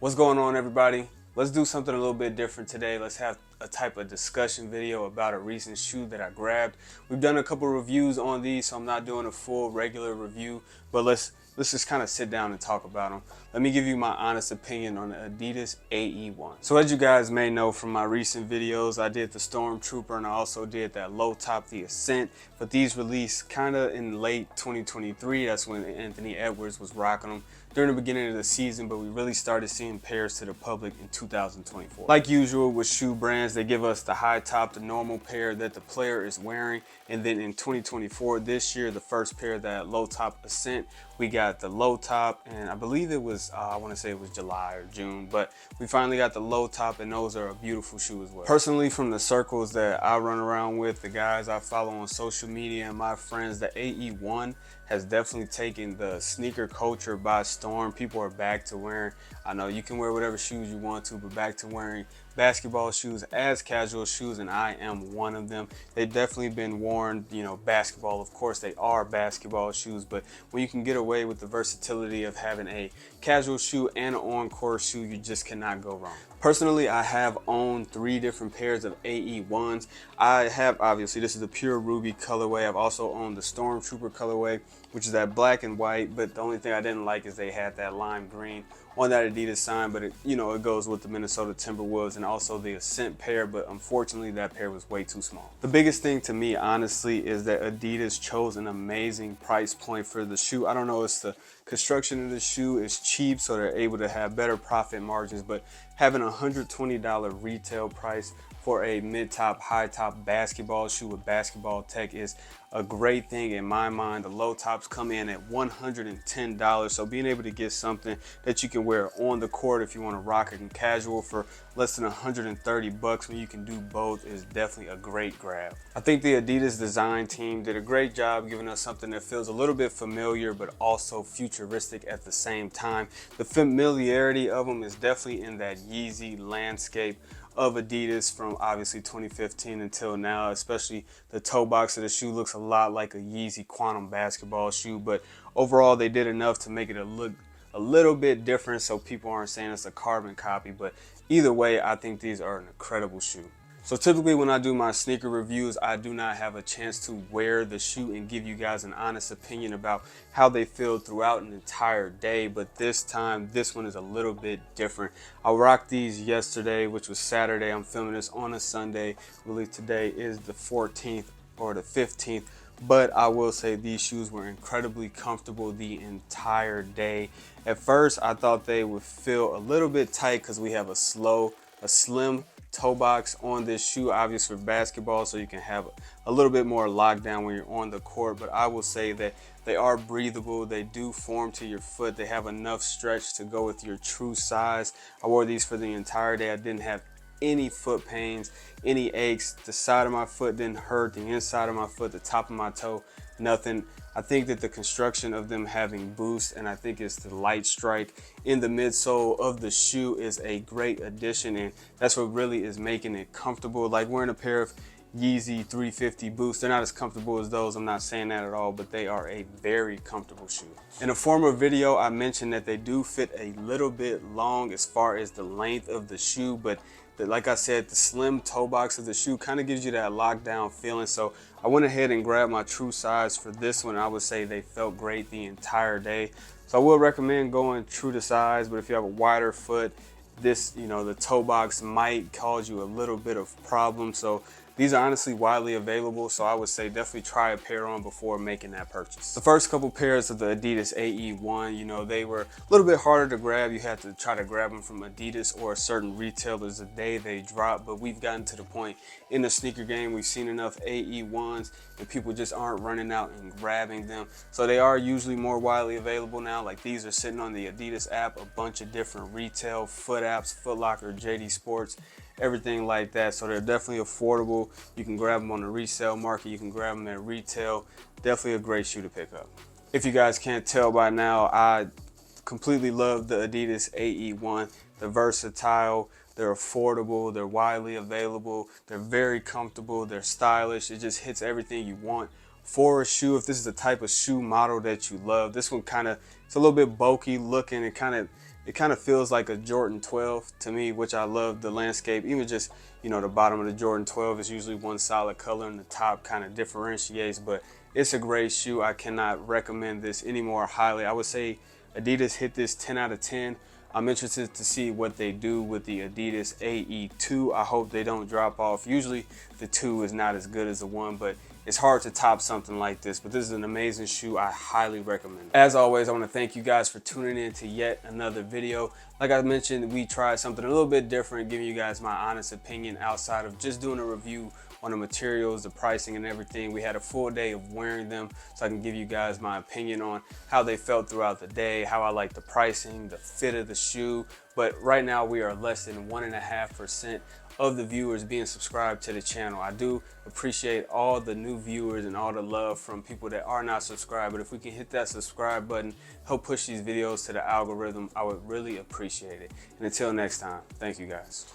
What's going on, everybody? Let's do something a little bit different today. Let's have a type of discussion video about a recent shoe that I grabbed. We've done a couple reviews on these, so I'm not doing a full regular review, but let's just kind of sit down and talk about them. Let me give you my honest opinion on the Adidas AE1. So as you guys may know from my recent videos, I did the Stormtrooper and I also did that low top, the Ascent, but these released kind of in late 2023. That's when Anthony Edwards was rocking them during the beginning of the season, but we really started seeing pairs to the public in 2024. Like usual with shoe brands, they give us the high top, the normal pair that the player is wearing, and then in 2024, this year, the first pair, that low top Ascent, we got the low top, and I believe it was, I want to say it was July or June, but we finally got the low top, and those are a beautiful shoe as well. Personally, from the circles that I run around with, the guys I follow on social media and my friends, the AE1 has definitely taken the sneaker culture by storm. People are back to wearing, I know you can wear whatever shoes you want to, but back to wearing basketball shoes as casual shoes, and I am one of them. They've definitely been worn, you know, basketball. Of course, they are basketball shoes, but when you can get away with the versatility of having a casual shoe and an on-court shoe, you just cannot go wrong. Personally, I have owned 3 different pairs of AE1s. I have, obviously, this is the pure ruby colorway. I've also owned the Stormtrooper colorway, which is that black and white, but the only thing I didn't like is they had that lime green on that Adidas sign, but it, you know, it goes with the Minnesota Timberwolves and also the Ascent pair, but unfortunately that pair was way too small. The biggest thing to me, honestly, is that Adidas chose an amazing price point for the shoe. I don't know, it's the construction of the shoe is cheap, so they're able to have better profit margins, but having a $120 retail price for a mid-top, high-top basketball shoe with basketball tech is a great thing in my mind. The low tops come in at $110, so being able to get something that you can wear on the court if you want to rock it in casual for less than 130 bucks when you can do both is definitely a great grab. I think the Adidas design team did a great job giving us something that feels a little bit familiar but also futuristic at the same time. The familiarity of them is definitely in that Yeezy landscape of Adidas from obviously 2015 until now. Especially the toe box of the shoe looks a lot like a Yeezy Quantum basketball shoe, but overall they did enough to make it look a little bit different so people aren't saying it's a carbon copy. But either way, I think these are an incredible shoe. So typically when I do my sneaker reviews, I do not have a chance to wear the shoe and give you guys an honest opinion about how they feel throughout an entire day. But this time, this one is a little bit different. I rocked these yesterday, which was Saturday. I'm filming this on a Sunday. I believe today is the 14th or the 15th. But I will say these shoes were incredibly comfortable the entire day. At first, I thought they would feel a little bit tight because we have a slim toe box on this shoe, obviously for basketball, so you can have a little bit more lockdown when you're on the court. But I will say that they are breathable. They do form to your foot. They have enough stretch to go with your true size. I wore these for the entire day. I didn't have any foot pains, any aches. The side of my foot didn't hurt, the inside of my foot, the top of my toe, nothing. I think that the construction of them having boost, and I think it's the light strike in the midsole of the shoe, is a great addition, and that's what really is making it comfortable. Like wearing a pair of Yeezy 350 boosts, they're not as comfortable as those, I'm not saying that at all, but they are a very comfortable shoe. In a former video, I mentioned that they do fit a little bit long as far as the length of the shoe, but like I said, the slim toe box of the shoe kind of gives you that lockdown feeling. So I went ahead and grabbed my true size for this one. I would say they felt great the entire day. So I will recommend going true to size, but if you have a wider foot, this, you know, the toe box might cause you a little bit of problem. So these are honestly widely available, so I would say definitely try a pair on before making that purchase. The first couple pairs of the Adidas AE1, you know, they were a little bit harder to grab. You had to try to grab them from Adidas or certain retailers the day they drop, but we've gotten to the point in the sneaker game, we've seen enough AE1s and people just aren't running out and grabbing them. So they are usually more widely available now. Like these are sitting on the Adidas app, a bunch of different retail foot apps, Foot Locker, JD Sports, everything like that. So they're definitely affordable. You can grab them on the resale market. You can grab them at retail. Definitely a great shoe to pick up. If you guys can't tell by now, I completely love the Adidas AE1. They're versatile, they're affordable, they're widely available, they're very comfortable, they're stylish. It just hits everything you want for a shoe. If this is the type of shoe model that you love, this one it's a little bit bulky looking. It kind of It kind of feels like a Jordan 12 to me, which I love the landscape. Even just, you know, the bottom of the Jordan 12 is usually one solid color and the top kind of differentiates, but it's a great shoe. I cannot recommend this any more highly. I would say Adidas hit this 10 out of 10. I'm interested to see what they do with the Adidas AE 2. I hope they don't drop off. Usually the 2 is not as good as the 1, but it's hard to top something like this. But this is an amazing shoe. I highly recommend it. As always, I want to thank you guys for tuning in to yet another video. Like I mentioned, we tried something a little bit different, giving you guys my honest opinion outside of just doing a review on the materials, the pricing and everything. We had a full day of wearing them so I can give you guys my opinion on how they felt throughout the day, how I like the pricing, the fit of the shoe. But right now we are less than 1.5% of the viewers being subscribed to the channel. I do appreciate all the new viewers and all the love from people that are not subscribed, but if we can hit that subscribe button, help push these videos to the algorithm, I would really appreciate it. And until next time, thank you guys.